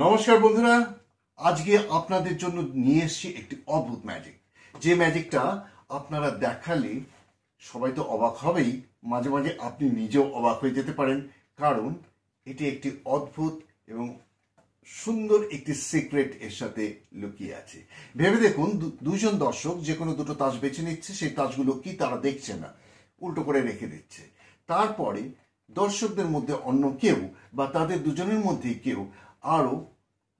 নমস্কার বন্ধুরা, আজকে আপনাদের জন্য নিয়ে এসেছি একটি অদ্ভুত ম্যাজিক। যে ম্যাজিকটা আপনারা দেখালে সবাই তো অবাক হবেই, মাঝে মাঝে আপনি নিজেও অবাক হয়ে যেতে পারেন, কারণ এটি একটি অদ্ভুত এবং সুন্দর একটি সিক্রেট এর সাথে লুকিয়ে আছে। ভেবে দেখুন, দুজন দর্শক যে কোনো দুটো তাস বেছে নিচ্ছে, সেই তাসগুলো কি তারা দেখছে না, উল্টো করে রেখে দিচ্ছে। তারপরে দর্শকদের মধ্যে অন্য কেউ বা তাদের দুজনের মধ্যে কেউ আরো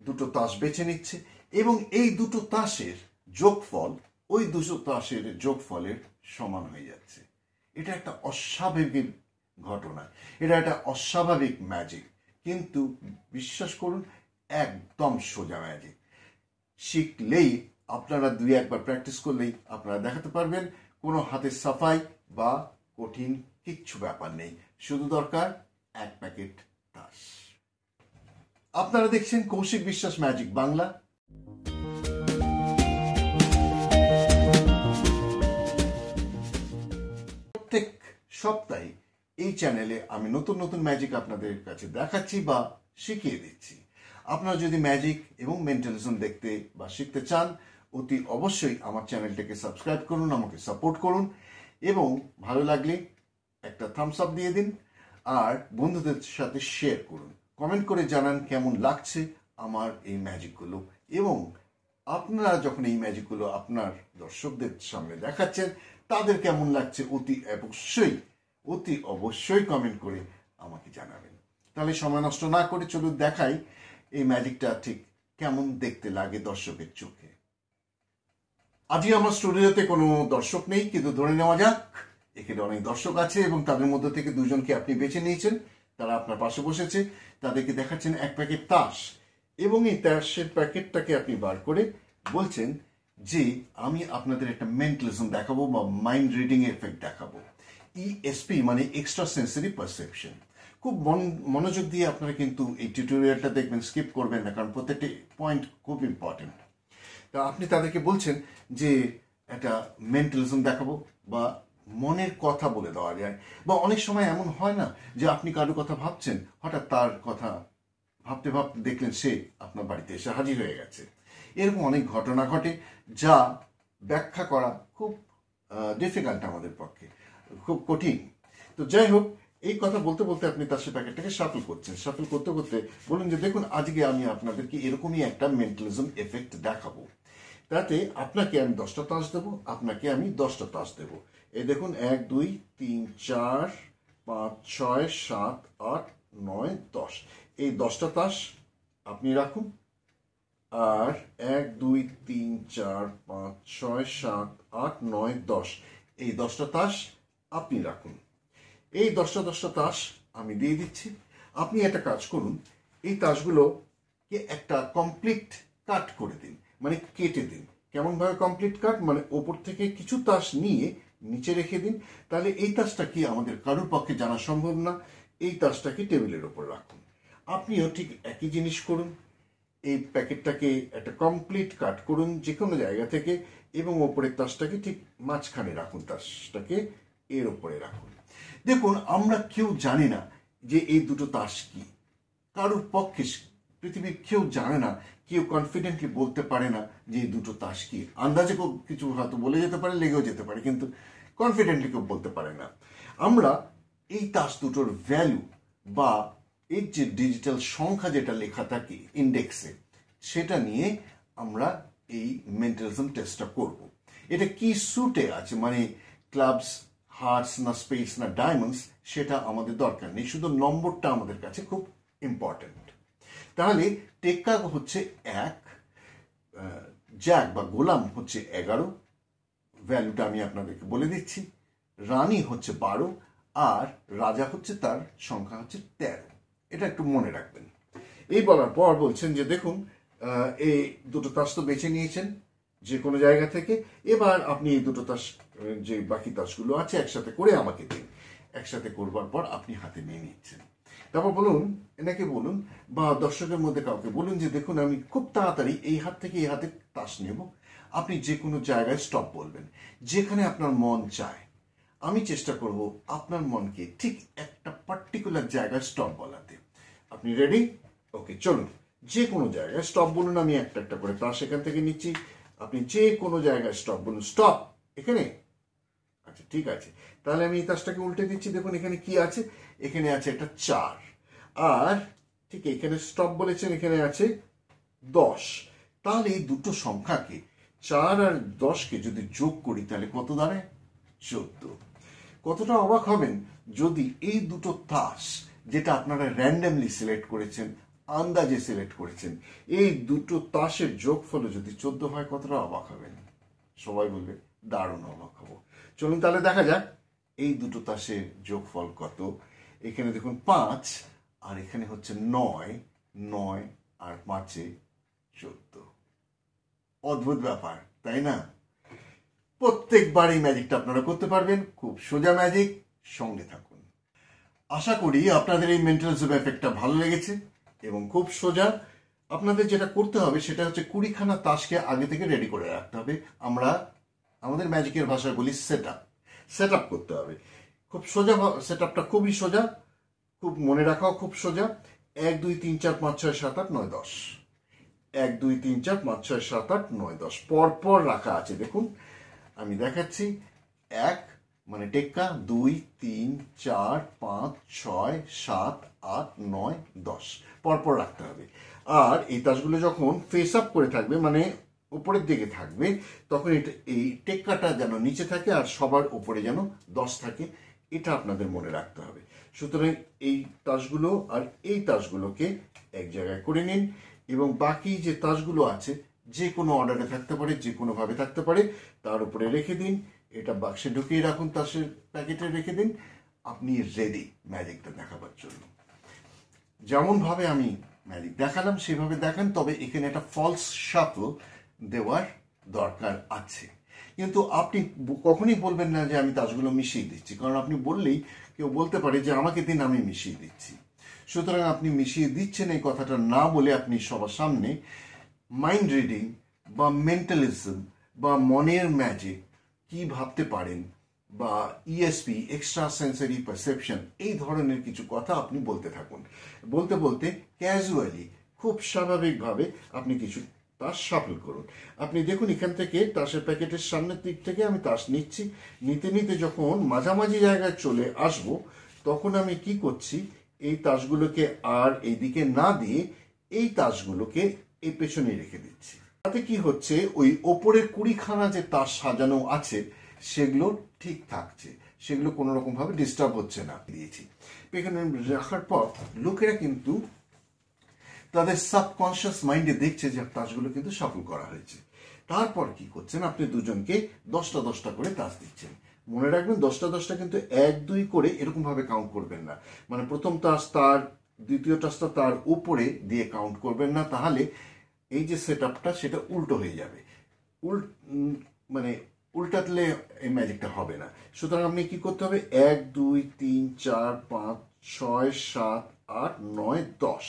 দুটো তাস বেছে নিচ্ছে এবং এই দুটো তাসের যোগফল ওই দুটো তাসের যোগফলের সমান হয়ে যাচ্ছে। এটা একটা অস্বাভাবিক ঘটনা, এটা একটা অস্বাভাবিক ম্যাজিক, কিন্তু বিশ্বাস করুন একদম সোজা ম্যাজিক। শিখলেই আপনারা দুই একবার প্র্যাকটিস করলেই আপনারা দেখাতে পারবেন। কোনো হাতের সাফাই বা কঠিন কিচ্ছু ব্যাপার নেই, শুধু দরকার এক প্যাকেট তাস। আপনারা দেখছেন কৌশিক বিশ্বাস ম্যাজিক বাংলা। প্রত্যেক সপ্তাহে এই চ্যানেলে আমি নতুন নতুন ম্যাজিক আপনাদের কাছে দেখাচ্ছি বা শিখিয়ে দিচ্ছি। আপনারা যদি ম্যাজিক এবং মেন্টালিজম দেখতে বা শিখতে চান, অতি অবশ্যই আমার চ্যানেলটাকে সাবস্ক্রাইব করুন, আমাকে সাপোর্ট করুন এবং ভালো লাগলে একটা থামস আপ দিয়ে দিন আর বন্ধুদের সাথে শেয়ার করুন। কমেন্ট করে জানান কেমন লাগছে আমার এই ম্যাজিকগুলো, এবং আপনারা যখন এই ম্যাজিকগুলো আপনার দর্শকদের সামনে দেখাচ্ছেন তাদের কেমন লাগছে অতি অবশ্যই কমেন্ট করে আমাকে জানাবেন। তাহলে সময় নষ্ট না করে চলুন দেখাই এই ম্যাজিকটা ঠিক কেমন দেখতে লাগে দর্শকের চোখে। আজকে আমার স্টুডিওতে কোনো দর্শক নেই, কিন্তু ধরে নেওয়া যাক এখানে অনেক দর্শক আছে এবং তাদের মধ্যে থেকে দুজনকে আপনি বেছে নিয়েছেন, তারা আপনার পাশে বসেছে, তাদেরকে দেখাচ্ছেন এক প্যাকেট তাস এবং এই তাসের প্যাকেটটাকে আপনি বার করে বলছেন যে আমি আপনাদের একটা মেন্টালিজম দেখাবো বা মাইন্ড রিডিং এফেক্ট দেখাবো। ইএসপি মানে এক্সট্রা সেন্সরি পারসেপশন। খুব মনোযোগ দিয়ে আপনারা কিন্তু এই টিউটোরিয়ালটা দেখবেন, স্কিপ করবেন না, কারণ প্রত্যেকটি পয়েন্ট খুব ইম্পর্টেন্ট। তা আপনি তাদেরকে বলছেন যে একটা মেন্টালিজম দেখাবো বা মনের কথা বলে দেওয়া যায়, বা অনেক সময় এমন হয় না যে আপনি কারো কথা ভাবছেন, হঠাৎ তার কথা ভাবতে ভাবতে দেখলেন সে আপনার বাড়িতে এসে হাজির হয়ে গেছে। এরকম অনেক ঘটনা ঘটে যা ব্যাখ্যা করা খুব ডিফিকাল্ট, আমাদের পক্ষে খুব কঠিন। তো যাই হোক, এই কথা বলতে বলতে আপনি তার সে প্যাকেটটাকে শাফল করছেন। শাফল করতে করতে বলুন যে দেখুন, আজকে আমি আপনাদেরকে এরকমই একটা মেন্টালিজম এফেক্ট দেখাবো। তাতে আপনাকে আমি 10টা তাস দেবো, আপনাকে আমি 10টা তাস দেবো। এই দেখুন, 1 2 3 4 5 6 7 8 9 10। এই 10টা তাস আপনি রাখুন, আর 1 2 3 4 5 6 7 8 9 10 এই 10টা তাস আপনি রাখুন। এই 10টা তাস আমি দিয়ে দিচ্ছি। আপনি একটা কাজ করুন, এই তাসগুলোকে একটা কমপ্লিট কাট করে দিন, মানে কেটে দিন। কেমন ভাবে কমপ্লিট কাট, মানে ওপর থেকে কিছু তাস নিয়ে নিচে রেখে দিন। তাহলে এই তাসটা কি আমাদের কারোর পক্ষে জানা সম্ভব না। এই তাসটাকে টেবিলের ওপর রাখুন। আপনিও ঠিক একই জিনিস করুন, এই প্যাকেটটাকে একটা কমপ্লিট কাট করুন যে কোনো জায়গা থেকে এবং ওপরের তাসটাকে ঠিক মাঝখানে রাখুন, তাসটাকে এর ওপরে রাখুন। দেখুন, আমরা কেউ জানি না যে এই দুটো তাস কি, কারোর পক্ষে পৃথিবীর কেউ জানে না, কেউ কনফিডেন্টলি বলতে পারে না যে এই দুটো তাস কি। আন্দাজে কিছু হয়তো বলে যেতে পারে, লেগেও যেতে পারে, কিন্তু কনফিডেন্টলি কেউ বলতে পারে না। আমরা এই তাস দুটোর ভ্যালু বা এর যে ডিজিটাল সংখ্যা যেটা লেখা থাকে ইন্ডেক্সে, সেটা নিয়ে আমরা এই মেন্টালিজম টেস্টটা করব। এটা কি সুটে আছে, মানে ক্লাবস, হার্টস না স্পেস না ডায়মন্ডস, সেটা আমাদের দরকার নেই, শুধু নম্বরটা আমাদের কাছে খুব ইম্পর্টেন্ট। তাহলে টেক্কা হচ্ছে 1, জ্যাক বা গোলাম হচ্ছে 11, ভ্যালুটা আমি আপনাদেরকে বলে দিচ্ছি। রানী হচ্ছে 12 আর রাজা হচ্ছে, তার সংখ্যা হচ্ছে 13। এটা একটু মনে রাখবেন। এই বলার পর বলছেন যে দেখুন, এই দুটো তাস তো বেছে নিয়েছেন যে কোনো জায়গা থেকে, এবার আপনি এই দুটো তাস, যে বাকি তাসগুলো আছে, একসাথে করে আমাকে দিন। একসাথে করবার পর আপনি হাতে নিয়ে নিচ্ছেন। তারপর বলুন, এনাকে বলুন বা দর্শকের মধ্যে কাউকে বলুন যে দেখুন, আমি খুব তাড়াতাড়ি এই হাত থেকে এই হাতে তাস নেব। আপনি যে কোনো জায়গায় স্টপ বলবেন, যেখানে আপনার মন চায়। আমি চেষ্টা করব আপনার মনকে ঠিক একটা পার্টিকুলার জায়গায় স্টপ বলাতে। আপনি রেডি? ওকে, চলুন যে কোনো জায়গায় স্টপ বলুন, আমি একটা একটা করে তাস এখান থেকে নিচ্ছি, আপনি যে কোনো জায়গায় স্টপ বলুন। স্টপ এখানে, আচ্ছা ঠিক আছে, তাহলে আমি এই তাসটাকে উল্টে দিচ্ছি। দেখুন এখানে কি আছে, এখানে আছে একটা 4, আর ঠিক এখানে স্টপ বলেছেন, এখানে আছে 10। তাহলে এই দুটো সংখ্যাকে 4 আর 10কে যদি যোগ করি তাহলে কত দাঁড়ায়? 14। কতটা অবাক হবেন যদি এই দুটো তাস, যেটা আপনারা র্যান্ডমলি সিলেক্ট করেছেন, আন্দাজে সিলেক্ট করেছেন, এই দুটো তাসের যোগফল যদি 14 হয়, কতটা অবাক হবেন? সবাই বলবে দারুণ অবাক হব। চলুন তাহলে দেখা যাক এই দুটো তাসের যোগফল কত। এখানে দেখুন 5, আর এখানে হচ্ছে 9, 9 আর 5-এ 14। অদ্ভুত ব্যাপার, তাই না? প্রত্যেকবার এই ম্যাজিকটা আপনারা করতে পারবেন, খুব সোজা ম্যাজিক, সঙ্গে থাকুন। আশা করি আপনাদের এই মেন্টালিজম এফেক্টটা ভালো লেগেছে এবং খুব সোজা। আপনাদের যেটা করতে হবে সেটা হচ্ছে 20খানা তাসকে আগে থেকে রেডি করে রাখতে হবে। আমরা আমাদের ম্যাজিকের ভাষায় বলি সেট আপ করতে হবে। খুব সোজা, সেট আপটা খুবই সোজা, খুব মনে রাখাও খুব সোজা। 1 2 3 4 5 6 7 8 9 10, 1 2 3 4 5 6 7 8 9 10 পরপর রাখা আছে। দেখুন আমি দেখাচ্ছি, 1 মানে টেক্কা, 2 3 4 5 6 7 8 9 10 পরপর রাখতে হবে। আর এই তাসগুলো যখন ফেস আপ করে থাকবে, মানে উপরের দিকে থাকবে, তখন এটা, এই টেক্কাটা যেন নিচে থাকে আর সবার উপরে যেন 10 থাকে, এটা আপনাদের মনে রাখতে হবে। সুতরাং এই তাসগুলো আর এই তাসগুলোকে এক জায়গায় করে নিন এবং বাকি যে তাসগুলো আছে যে কোনো অর্ডারে থাকতে পারে, যে কোনোভাবে থাকতে পারে, তার উপরে রেখে দিন। এটা বাক্সে ঢুকিয়ে রাখুন, তাসের প্যাকেটে রেখে দিন। আপনি রেডি ম্যাজিকটা দেখাবার জন্য। যেমনভাবে আমি ম্যাজিক দেখালাম সেভাবে দেখান, তবে এখানে একটা ফলস শাফল দেওয়ার দরকার আছে। কিন্তু আপনি কখনই বলবেন না যে আমি তাসগুলো মিশিয়ে দিচ্ছি, কারণ আপনি বললেই কেউ বলতে পারে যে আমাকে দিন, আমি মিশিয়ে দিচ্ছি। সুতরাং আপনি মিশিয়ে দিচ্ছেন এই কথাটা না বলে আপনি সবার সামনে মাইন্ড রিডিং বা মেন্টালিজম বা মনের ম্যাজিক কি ভাবতে পারেন, বা ইএসপি, এক্সট্রা সেন্সারি পারসেপশন, এই ধরনের কিছু কথা আপনি বলতে থাকুন। বলতে বলতে ক্যাজুয়ালি, খুব স্বাভাবিকভাবে আপনি কিছু তাস শাফল করুন। আপনি দেখুন এখান থেকে তাসের প্যাকেটের সামনের দিক থেকে আমি তাস নিচ্ছি, নিতে নিতে যখন মাঝামাঝি জায়গায় চলে আসব, তখন আমি কি করছি, এই তাসগুলোকে আর এইদিকে না দিয়ে এই তাসগুলোকে এই পেছনে রেখে দিচ্ছি। তাতে কি হচ্ছে, ওই ওপরের 20খানা যে তাস সাজানো আছে সেগুলো ঠিক থাকছে, সেগুলো কোনো রকম ভাবে ডিস্টার্ব হচ্ছে না। দিয়েছি এখানে রাখার পর লোকেরা কিন্তু তাদের সাবকনশিয়াস মাইন্ডে দেখছে যে তাসগুলো কিন্তু শাফল করা হয়েছে। তারপর কি করছেন, আপনি দুজনকে 10টা 10টা করে তাস দিচ্ছেন। মনে রাখবেন 10টা 10টা কিন্তু 1 2 করে এরকম ভাবে কাউন্ট করবেন না। মানে প্রথম তাস তার, দ্বিতীয় তাসটা তার উপরে দিয়ে কাউন্ট করবেন না, তাহলে এই যে সেট আপটা সেটা উল্টো হয়ে যাবে। মানে উল্টাতলে এই ম্যাজিকটা হবে না। সুতরাং আপনি কি করতে হবে, 1 2 3 4 5 6 7 8 9 10,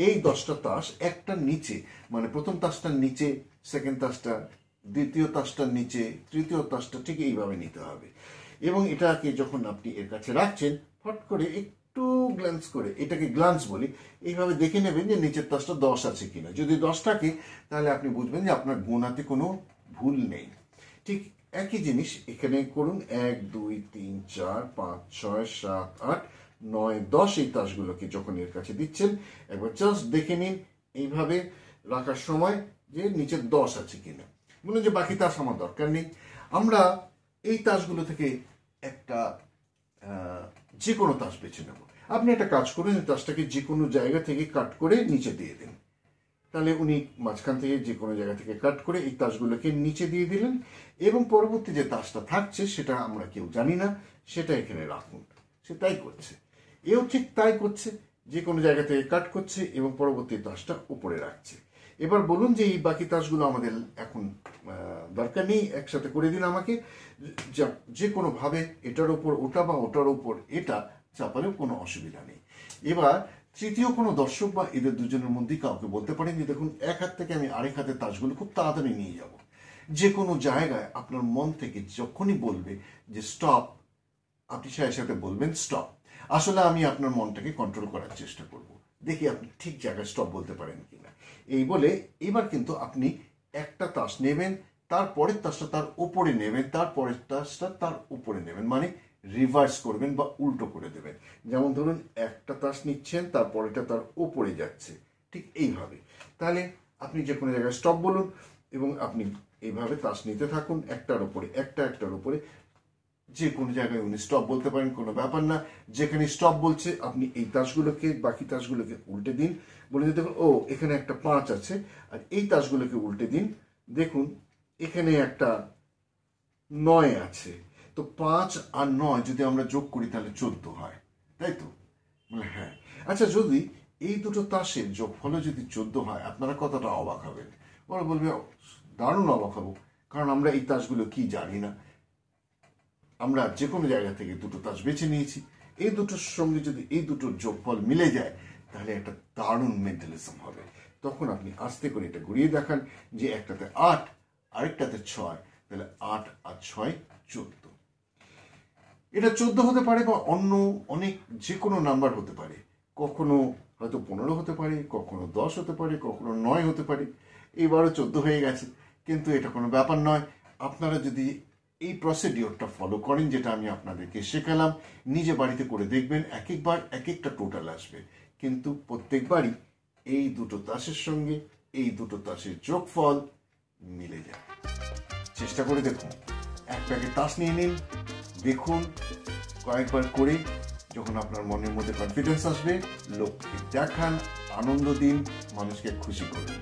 এই 10টা তাস একটা নিচে, মানে প্রথম তাসটার নিচে, সেকেন্ড তাসটা, দ্বিতীয় তাসটার নিচে, তৃতীয় তাসটা, ঠিক এইভাবে নিতে হবে। এবং এটাকে যখন আপনি এর কাছে রাখছেন, ফট করে একটু গ্ল্যান্স করে, এটাকে গ্লান্স বলি, এইভাবে দেখে নেবেন যে নিচের তাসটা 10 আছে কিনা। যদি 10 থাকে তাহলে আপনি বুঝবেন যে আপনার গোনাতে কোনো ভুল নেই। ঠিক একই জিনিস এখানে করুন, 1 2 3 4 5 6 7 8 9 10, এই তাসগুলোকে যখন এর কাছে দিচ্ছেন একবার জাস্ট দেখে নিন এইভাবে রাখার সময় যে নিচে 10 আছে কিনা। মনে যে বাকি তাস আমার দরকার নেই, আমরা এই তাসগুলো থেকে একটা যে কোনো তাস বেছে নেব। আপনি একটা কাজ করুন, এই তাসটাকে যে কোনো জায়গা থেকে কাট করে নিচে দিয়ে দিন। তাহলে উনি মাঝখান থেকে যে কোনো জায়গা থেকে কাট করে এই তাসগুলোকে নিচে দিয়ে দিলেন এবং পরবর্তী যে তাসটা থাকছে সেটা আমরা কেউ জানি না, সেটা এখানে রাখুন। সে তাই করছে, এও ঠিক তাই করছে, যে কোনো জায়গা থেকে কাট করছে এবং পরবর্তী তাসটা উপরে রাখছে। এবার বলুন যে এই বাকি তাসগুলো আমাদের এখন দরকার নেই, একসাথে করে দিন আমাকে। যে কোনোভাবে এটার উপর ওটা বা ওটার উপর এটা চাপালেও কোনো অসুবিধা নেই। এবার তৃতীয় কোনো দর্শক বা এদের দুজনের মধ্যে কাউকে বলতে পারেন যে দেখুন, এক হাত থেকে আমি আরেক হাতে তাসগুলো খুব তাড়াতাড়ি নিয়ে যাব। যে কোনো জায়গায় আপনার মন থেকে যখনই বলবে যে স্টপ, আপনি সাথে সাথে বলবেন স্টপ। আসলে আমি আপনার মনটাকে কন্ট্রোল করার চেষ্টা করব, দেখি আপনি ঠিক জায়গায় স্টপ বলতে পারেন কিনা। এই বলে এবার কিন্তু আপনি একটা তাস নেবেন, তারপরের তাসটা তার উপরে নেবেন, তারপরের তাসটা তার উপরে নেবেন, মানে রিভার্স করবেন বা উল্টো করে দেবেন। যেমন ধরুন একটা তাস নিচ্ছেন, তারপরেটা তার উপরে যাচ্ছে, ঠিক এইভাবে। তাহলে আপনি যে কোনো জায়গায় স্টপ বলুন এবং আপনি এইভাবে তাস নিতে থাকুন, একটার উপরে একটার উপরে। যে কোনো জায়গায় উনি স্টপ বলতে পারেন, কোনো ব্যাপার না। যেখানে স্টপ বলছে আপনি এই তাসগুলোকে, বাকি তাসগুলোকে উল্টে দিন, বলে দিতে দেখুন ও এখানে একটা 5 আছে, আর এই তাসগুলোকে উল্টে দিন, দেখুন এখানে একটা 9 আছে। তো 5 আর 9 যদি আমরা যোগ করি তাহলে 14 হয়, তাই তো? বলে হ্যাঁ। আচ্ছা, যদি এই দুটো তাসের যোগফলও যদি 14 হয়, আপনারা কতটা অবাক হবেন? ওরা বলবে দারুণ অবাক হবো, কারণ আমরা এই তাসগুলো কি জানি না। আমরা যে কোনো জায়গা থেকে দুটো তাস বেছে নিয়েছি, এই দুটোর সঙ্গে যদি এই দুটোর যোগফল মিলে যায় তাহলে একটা দারুণ মেন্টালিজম হবে। তখন আপনি আস্তে করে এটা ঘুরিয়ে দেখান যে একটাতে 8, আরেকটাতে 6, তাহলে 8 আর 6 14। এটা 14 হতে পারে বা অন্য অনেক যে কোনো নাম্বার হতে পারে। কখনো হয়তো 15 হতে পারে, কখনো 10 হতে পারে, কখনো 9 হতে পারে। এইবারও 14 হয়ে গেছে, কিন্তু এটা কোনো ব্যাপার নয়। আপনারা যদি এই প্রসিডিওরটা ফলো করেন, যেটা আমি আপনাদেরকে শেখালাম, নিজে বাড়িতে করে দেখবেন, এক একবার এক একটা টোটাল আসবে, কিন্তু প্রত্যেকবারই এই দুটো তাসের সঙ্গে এই দুটো তাসের যোগফল মিলে যায়। চেষ্টা করে দেখুন। এক প্যাকেট তাস নিয়ে নিন, দেখুন কয়েকবার করে, যখন আপনার মনের মধ্যে কনফিডেন্স আসবে, লোককে দেখান, আনন্দ দিন, মানুষকে খুশি করুন।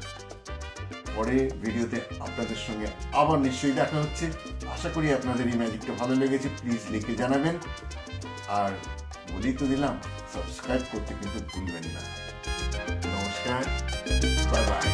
পরে ভিডিওতে আপনাদের সঙ্গে আবার নিশ্চয়ই দেখা হচ্ছে। আশা করি আপনাদের এই ম্যাজিকটা ভালো লেগেছে। প্লিজ লিখে জানাবেন, আর বলেই তো দিলাম, সাবস্ক্রাইব করতে কিন্তু ভুলবেন না। নমস্কার, বাই বাই।